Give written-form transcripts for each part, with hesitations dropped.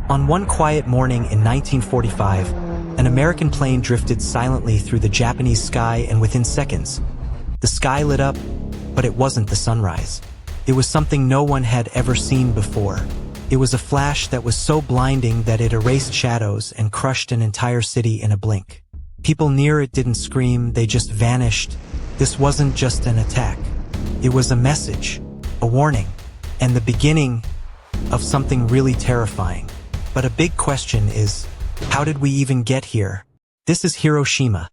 On one quiet morning in 1945, an American plane drifted silently through the Japanese sky, and within seconds, the sky lit up, but it wasn't the sunrise. It was something no one had ever seen before. It was a flash that was so blinding that it erased shadows and crushed an entire city in a blink. People near it didn't scream, they just vanished. This wasn't just an attack. It was a message, a warning, and the beginning of something really terrifying. But a big question is, how did we even get here? This is Hiroshima,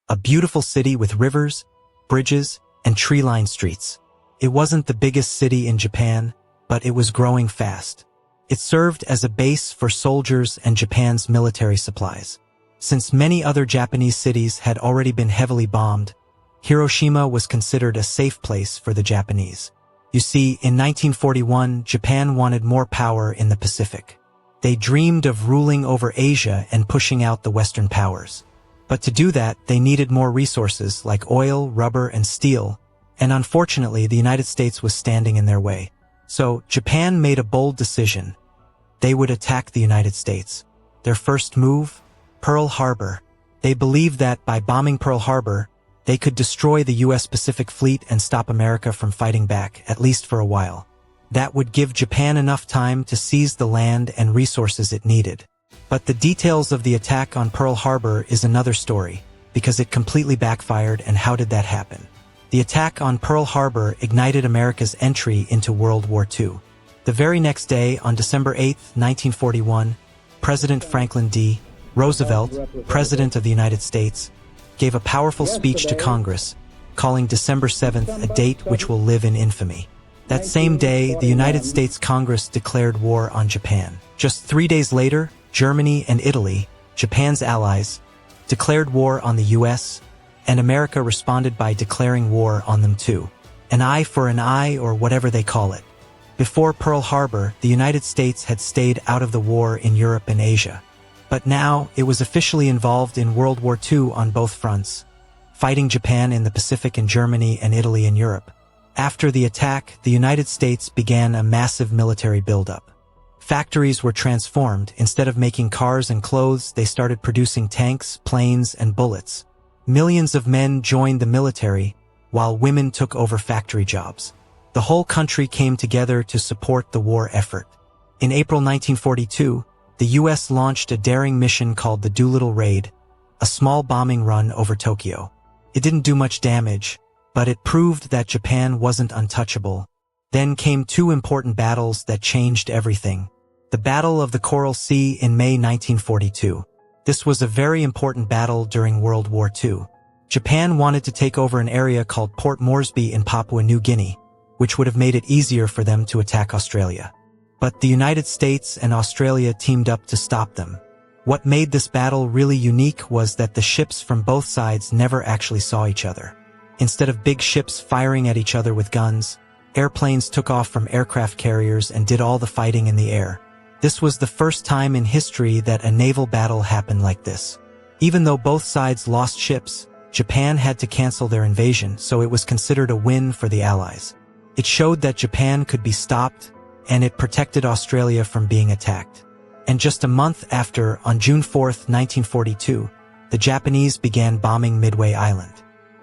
a beautiful city with rivers, bridges, and tree-lined streets. It wasn't the biggest city in Japan, but it was growing fast. It served as a base for soldiers and Japan's military supplies. Since many other Japanese cities had already been heavily bombed, Hiroshima was considered a safe place for the Japanese. You see, in 1941, Japan wanted more power in the Pacific. They dreamed of ruling over Asia and pushing out the Western powers. But to do that, they needed more resources like oil, rubber, and steel, and unfortunately, the United States was standing in their way. So, Japan made a bold decision. They would attack the United States. Their first move? Pearl Harbor. They believed that by bombing Pearl Harbor, they could destroy the U.S. Pacific Fleet and stop America from fighting back, at least for a while. That would give Japan enough time to seize the land and resources it needed. But the details of the attack on Pearl Harbor is another story, because it completely backfired. And how did that happen? The attack on Pearl Harbor ignited America's entry into World War II. The very next day, on December 8, 1941, President Franklin D. Roosevelt, President of the United States, gave a powerful speech to Congress, calling December 7th a date which will live in infamy. That same day, the United States Congress declared war on Japan. Just 3 days later, Germany and Italy, Japan's allies, declared war on the U.S., and America responded by declaring war on them too. An eye for an eye, or whatever they call it. Before Pearl Harbor, the United States had stayed out of the war in Europe and Asia. But now, it was officially involved in World War II on both fronts, fighting Japan in the Pacific and Germany and Italy in Europe. After the attack, the United States began a massive military buildup. Factories were transformed. Instead of making cars and clothes, they started producing tanks, planes, and bullets. Millions of men joined the military, while women took over factory jobs. The whole country came together to support the war effort. In April 1942, the U.S. launched a daring mission called the Doolittle Raid, a small bombing run over Tokyo. It didn't do much damage, but it proved that Japan wasn't untouchable. Then came two important battles that changed everything. The Battle of the Coral Sea in May 1942. This was a very important battle during World War II. Japan wanted to take over an area called Port Moresby in Papua New Guinea, which would have made it easier for them to attack Australia. But the United States and Australia teamed up to stop them. What made this battle really unique was that the ships from both sides never actually saw each other. Instead of big ships firing at each other with guns, airplanes took off from aircraft carriers and did all the fighting in the air. This was the first time in history that a naval battle happened like this. Even though both sides lost ships, Japan had to cancel their invasion, so it was considered a win for the Allies. It showed that Japan could be stopped, and it protected Australia from being attacked. And just a month after, on June 4, 1942, the Japanese began bombing Midway Island.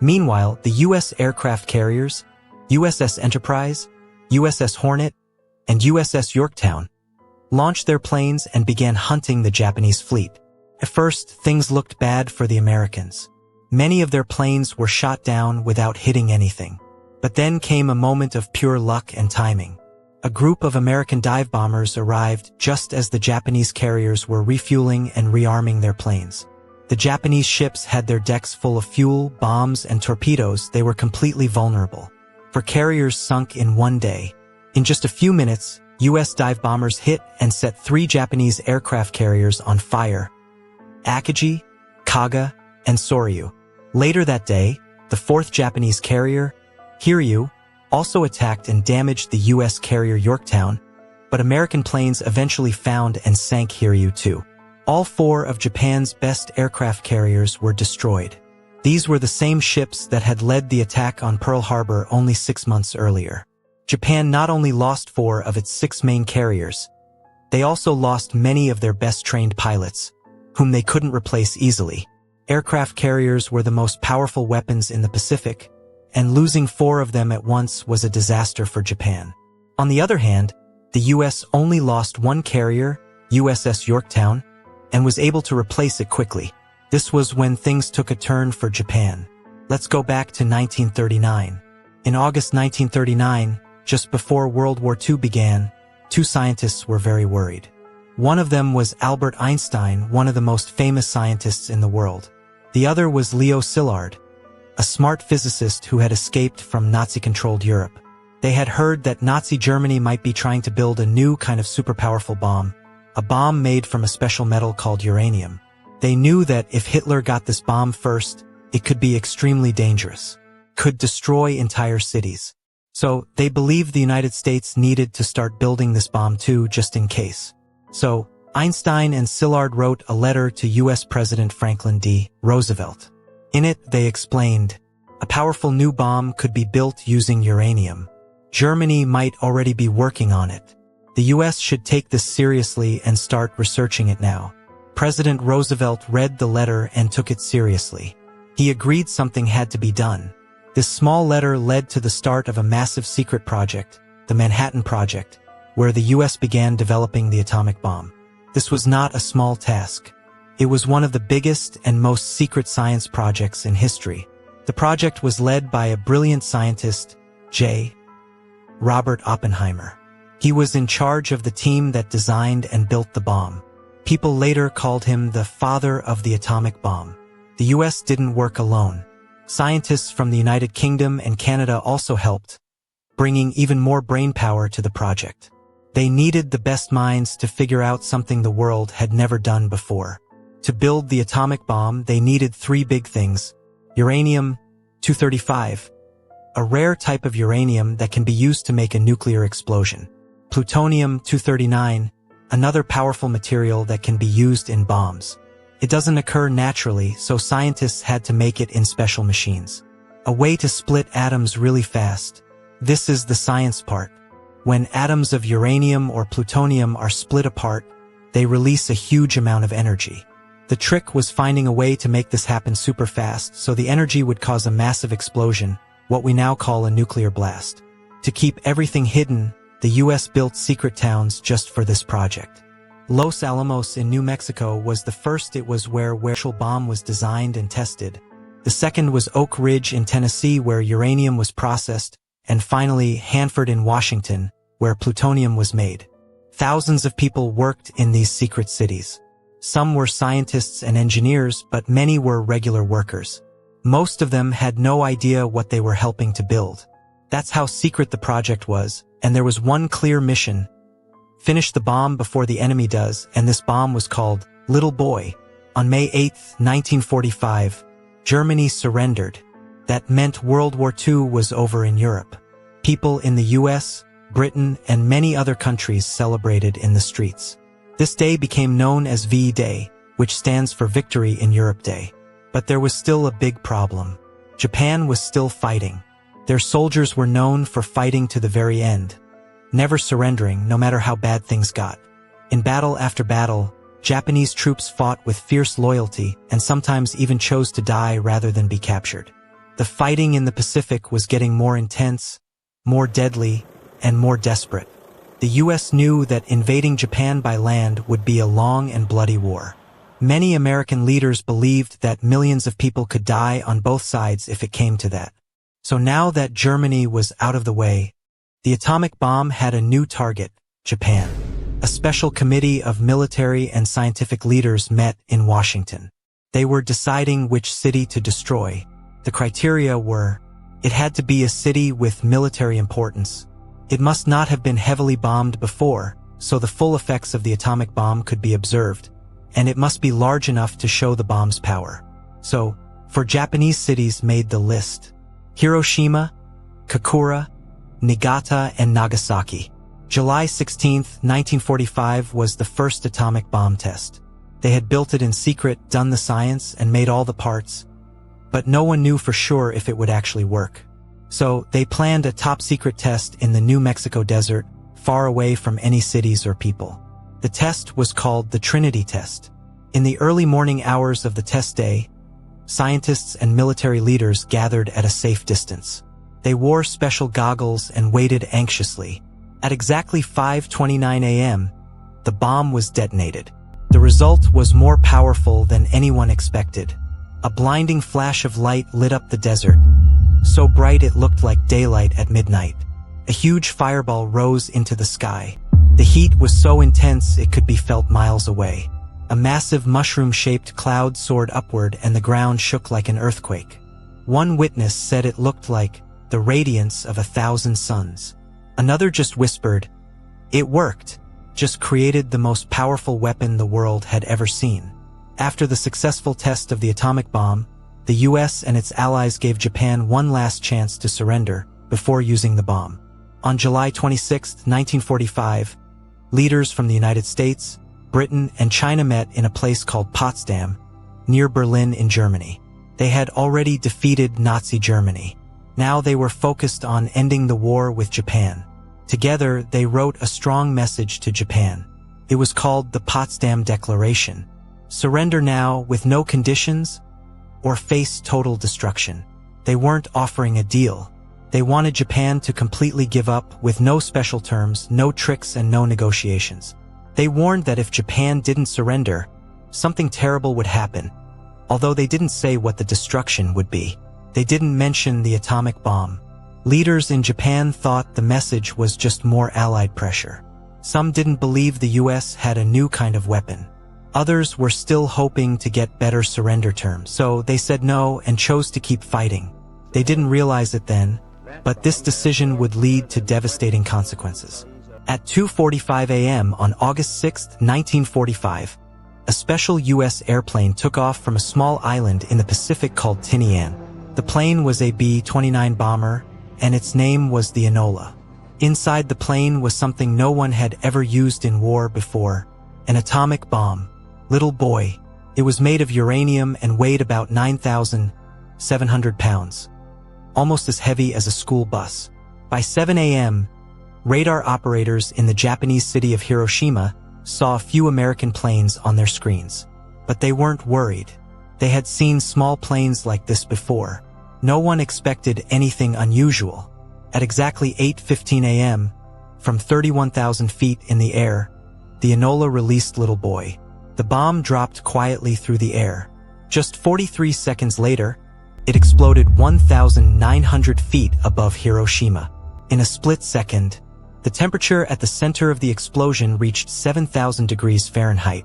Meanwhile, the U.S. aircraft carriers, USS Enterprise, USS Hornet, and USS Yorktown, launched their planes and began hunting the Japanese fleet. At first, things looked bad for the Americans. Many of their planes were shot down without hitting anything. But then came a moment of pure luck and timing. A group of American dive bombers arrived just as the Japanese carriers were refueling and rearming their planes. The Japanese ships had their decks full of fuel, bombs, and torpedoes. They were completely vulnerable. For carriers sunk in one day, in just a few minutes, U.S. dive bombers hit and set 3 Japanese aircraft carriers on fire: Akagi, Kaga, and Soryu. Later that day, the 4th Japanese carrier, Hiryu, also attacked and damaged the U.S. carrier Yorktown, but American planes eventually found and sank Hiryu too. All 4 of Japan's best aircraft carriers were destroyed. These were the same ships that had led the attack on Pearl Harbor only 6 months earlier. Japan not only lost 4 of its 6 main carriers, They also lost many of their best-trained pilots, whom they couldn't replace easily. Aircraft carriers were the most powerful weapons in the Pacific, and losing 4 of them at once was a disaster for Japan. On the other hand, the U.S. only lost 1 carrier, USS Yorktown, and was able to replace it quickly. This was when things took a turn for Japan. Let's go back to 1939. In August 1939, just before World War II began, 2 scientists were very worried. One of them was Albert Einstein, one of the most famous scientists in the world. The other was Leo Szilard, a smart physicist who had escaped from Nazi-controlled Europe. They had heard that Nazi Germany might be trying to build a new kind of super-powerful bomb, a bomb made from a special metal called uranium. They knew that if Hitler got this bomb first, it could be extremely dangerous, could destroy entire cities. So they believed the United States needed to start building this bomb too, just in case. So Einstein and Szilard wrote a letter to U.S. President Franklin D. Roosevelt. In it, they explained, a powerful new bomb could be built using uranium. Germany might already be working on it. The U.S. should take this seriously and start researching it now. President Roosevelt read the letter and took it seriously. He agreed something had to be done. This small letter led to the start of a massive secret project, the Manhattan Project, where the U.S. began developing the atomic bomb. This was not a small task. It was one of the biggest and most secret science projects in history. The project was led by a brilliant scientist, J. Robert Oppenheimer. He was in charge of the team that designed and built the bomb. People later called him the father of the atomic bomb. The U.S. didn't work alone. Scientists from the United Kingdom and Canada also helped, bringing even more brainpower to the project. They needed the best minds to figure out something the world had never done before. To build the atomic bomb, they needed 3 big things: uranium-235, a rare type of uranium that can be used to make a nuclear explosion; plutonium-239, another powerful material that can be used in bombs. It doesn't occur naturally, so scientists had to make it in special machines. A way to split atoms really fast. This is the science part. When atoms of uranium or plutonium are split apart, they release a huge amount of energy. The trick was finding a way to make this happen super fast so the energy would cause a massive explosion, what we now call a nuclear blast. To keep everything hidden, the U.S. built secret towns just for this project. Los Alamos in New Mexico was the first. It was where the actual bomb was designed and tested. The second was Oak Ridge in Tennessee, where uranium was processed, and finally Hanford in Washington, where plutonium was made. Thousands of people worked in these secret cities. Some were scientists and engineers, but many were regular workers. Most of them had no idea what they were helping to build. That's how secret the project was, and there was one clear mission: finish the bomb before the enemy does, and this bomb was called Little Boy. On May 8, 1945, Germany surrendered. That meant World War II was over in Europe. People in the US, Britain, and many other countries celebrated in the streets. This day became known as V-Day, which stands for Victory in Europe Day. But there was still a big problem. Japan was still fighting. Their soldiers were known for fighting to the very end, never surrendering no matter how bad things got. In battle after battle, Japanese troops fought with fierce loyalty and sometimes even chose to die rather than be captured. The fighting in the Pacific was getting more intense, more deadly, and more desperate. The U.S. knew that invading Japan by land would be a long and bloody war. Many American leaders believed that millions of people could die on both sides if it came to that. So now that Germany was out of the way, the atomic bomb had a new target: Japan. A special committee of military and scientific leaders met in Washington. They were deciding which city to destroy. The criteria were: it had to be a city with military importance. It must not have been heavily bombed before, so the full effects of the atomic bomb could be observed. And it must be large enough to show the bomb's power. So, 4 Japanese cities made the list: Hiroshima, Kokura, Niigata, and Nagasaki. July 16, 1945 was the first atomic bomb test. They had built it in secret, done the science, and made all the parts. But no one knew for sure if it would actually work. So they planned a top-secret test in the New Mexico desert, far away from any cities or people. The test was called the Trinity test. In the early morning hours of the test day, scientists and military leaders gathered at a safe distance. They wore special goggles and waited anxiously. At exactly 5:29 a.m., the bomb was detonated. The result was more powerful than anyone expected. A blinding flash of light lit up the desert, so bright it looked like daylight at midnight. A huge fireball rose into the sky. The heat was so intense it could be felt miles away. A massive mushroom-shaped cloud soared upward and the ground shook like an earthquake. One witness said it looked like the radiance of 1,000 suns. Another just whispered, "It worked. Just created the most powerful weapon the world had ever seen." After the successful test of the atomic bomb, the US and its allies gave Japan one last chance to surrender before using the bomb. On July 26, 1945, leaders from the United States, Britain, and China met in a place called Potsdam, near Berlin in Germany. They had already defeated Nazi Germany. Now they were focused on ending the war with Japan. Together, they wrote a strong message to Japan. It was called the Potsdam Declaration. Surrender now with no conditions, or face total destruction. They weren't offering a deal. They wanted Japan to completely give up with no special terms, no tricks, and no negotiations. They warned that if Japan didn't surrender, something terrible would happen. Although they didn't say what the destruction would be. They didn't mention the atomic bomb. Leaders in Japan thought the message was just more Allied pressure. Some didn't believe the US had a new kind of weapon. Others were still hoping to get better surrender terms, so they said no and chose to keep fighting. They didn't realize it then, but this decision would lead to devastating consequences. At 2:45 a.m. on August 6, 1945, a special U.S. airplane took off from a small island in the Pacific called Tinian. The plane was a B-29 bomber, and its name was the Enola. Inside the plane was something no one had ever used in war before, an atomic bomb. Little boy, it was made of uranium and weighed about 9,700 pounds, almost as heavy as a school bus. By 7 a.m., radar operators in the Japanese city of Hiroshima saw a few American planes on their screens. But they weren't worried. They had seen small planes like this before. No one expected anything unusual. At exactly 8:15 a.m., from 31,000 feet in the air, the Enola released Little Boy. The bomb dropped quietly through the air. Just 43 seconds later, it exploded 1,900 feet above Hiroshima. In a split second, the temperature at the center of the explosion reached 7,000 degrees Fahrenheit,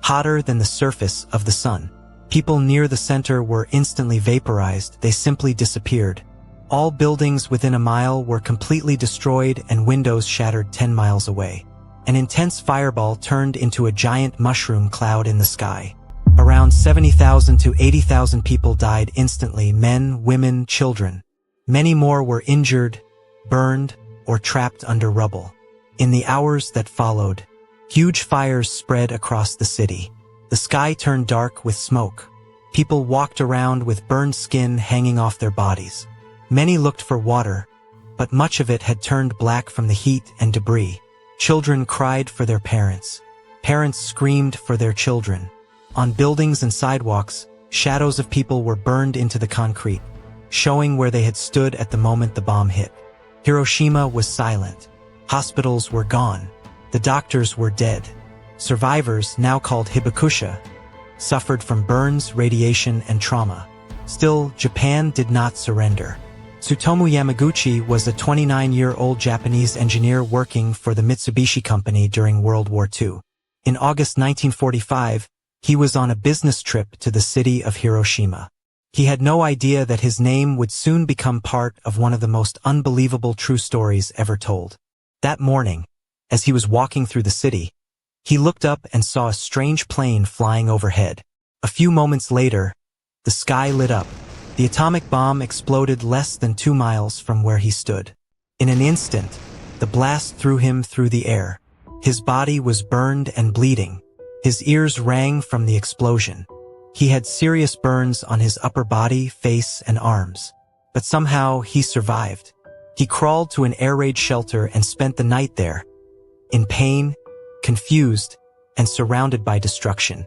hotter than the surface of the sun. People near the center were instantly vaporized. They simply disappeared. All buildings within a mile were completely destroyed and windows shattered 10 miles away. An intense fireball turned into a giant mushroom cloud in the sky. Around 70,000 to 80,000 people died instantly, men, women, children. Many more were injured, burned, or trapped under rubble. In the hours that followed, huge fires spread across the city. The sky turned dark with smoke. People walked around with burned skin hanging off their bodies. Many looked for water, but much of it had turned black from the heat and debris. Children cried for their parents. Parents screamed for their children. On buildings and sidewalks, shadows of people were burned into the concrete, showing where they had stood at the moment the bomb hit. Hiroshima was silent. Hospitals were gone. The doctors were dead. Survivors, now called hibakusha, suffered from burns, radiation, and trauma. Still, Japan did not surrender. Tsutomu Yamaguchi was a 29-year-old Japanese engineer working for the Mitsubishi Company during World War II. In August 1945, he was on a business trip to the city of Hiroshima. He had no idea that his name would soon become part of one of the most unbelievable true stories ever told. That morning, as he was walking through the city, he looked up and saw a strange plane flying overhead. A few moments later, the sky lit up. The atomic bomb exploded less than 2 miles from where he stood. In an instant, the blast threw him through the air. His body was burned and bleeding. His ears rang from the explosion. He had serious burns on his upper body, face, and arms. But somehow he survived. He crawled to an air raid shelter and spent the night there, in pain, confused, and surrounded by destruction.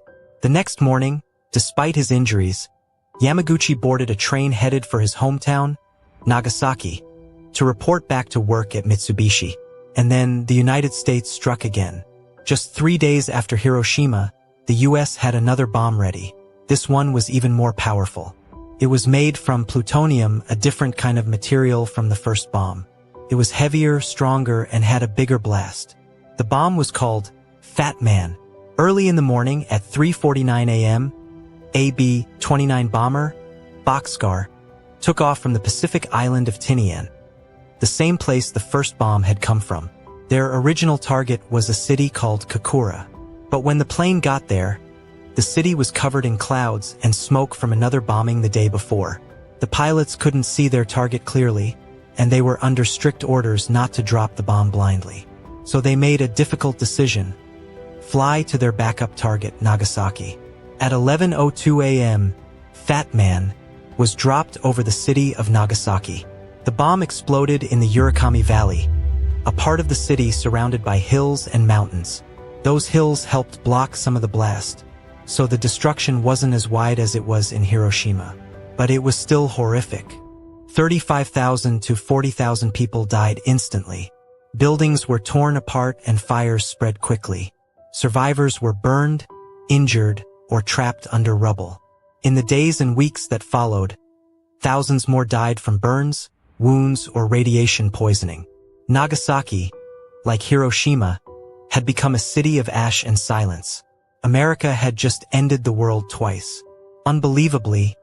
The next morning, despite his injuries, Yamaguchi boarded a train headed for his hometown, Nagasaki, to report back to work at Mitsubishi. And then the United States struck again. Just 3 days after Hiroshima, the US had another bomb ready. This one was even more powerful. It was made from plutonium, a different kind of material from the first bomb. It was heavier, stronger, and had a bigger blast. The bomb was called Fat Man. Early in the morning at 3:49 a.m., a B-29 bomber, Boxcar, took off from the Pacific island of Tinian, the same place the first bomb had come from. Their original target was a city called Kakura. But when the plane got there, the city was covered in clouds and smoke from another bombing the day before. The pilots couldn't see their target clearly, and they were under strict orders not to drop the bomb blindly. So they made a difficult decision: fly to their backup target, Nagasaki. At 11:02 a.m., Fat Man was dropped over the city of Nagasaki. The bomb exploded in the Urakami Valley, a part of the city surrounded by hills and mountains. Those hills helped block some of the blast, so the destruction wasn't as wide as it was in Hiroshima. But it was still horrific. 35,000 to 40,000 people died instantly. Buildings were torn apart and fires spread quickly. Survivors were burned, injured, or trapped under rubble. In the days and weeks that followed, thousands more died from burns, wounds, or radiation poisoning. Nagasaki, like Hiroshima, had become a city of ash and silence. America had just ended the world twice. Unbelievably,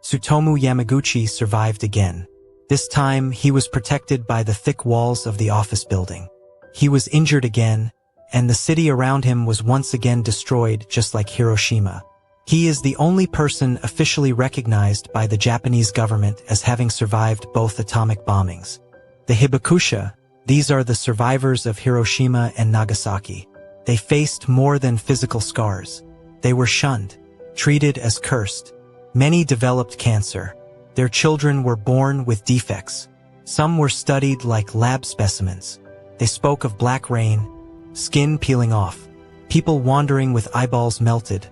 Tsutomu Yamaguchi survived again. This time, he was protected by the thick walls of the office building. He was injured again, and the city around him was once again destroyed just like Hiroshima. He is the only person officially recognized by the Japanese government as having survived both atomic bombings. The Hibakusha, these are the survivors of Hiroshima and Nagasaki. They faced more than physical scars. They were shunned, treated as cursed. Many developed cancer. Their children were born with defects. Some were studied like lab specimens. They spoke of black rain, skin peeling off, people wandering with eyeballs melted,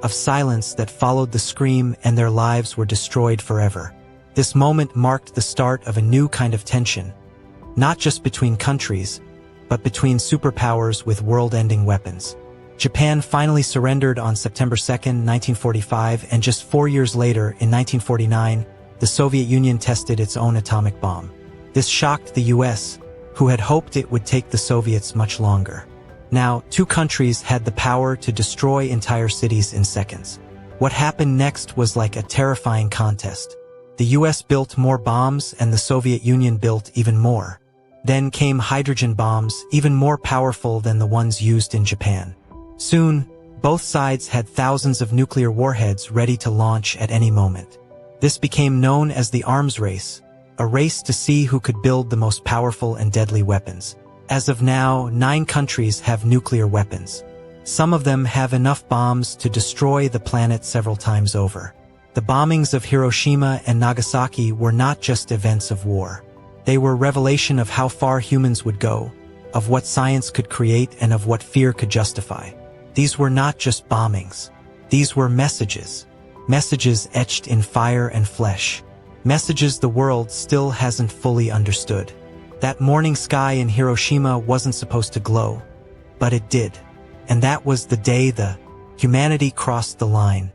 of silence that followed the scream, and their lives were destroyed forever. This moment marked the start of a new kind of tension, not just between countries, but between superpowers with world-ending weapons. Japan finally surrendered on September 2, 1945, and just 4 years later, in 1949, the Soviet Union tested its own atomic bomb. This shocked the US, who had hoped it would take the Soviets much longer. Now, two countries had the power to destroy entire cities in seconds. What happened next was like a terrifying contest. The US built more bombs and the Soviet Union built even more. Then came hydrogen bombs, even more powerful than the ones used in Japan. Soon, both sides had thousands of nuclear warheads ready to launch at any moment. This became known as the arms race, a race to see who could build the most powerful and deadly weapons. As of now, 9 countries have nuclear weapons. Some of them have enough bombs to destroy the planet several times over. The bombings of Hiroshima and Nagasaki were not just events of war. They were revelation of how far humans would go, of what science could create, and of what fear could justify. These were not just bombings. These were messages. Messages etched in fire and flesh. Messages the world still hasn't fully understood. That morning sky in Hiroshima wasn't supposed to glow, but it did. And that was the day humanity crossed the line.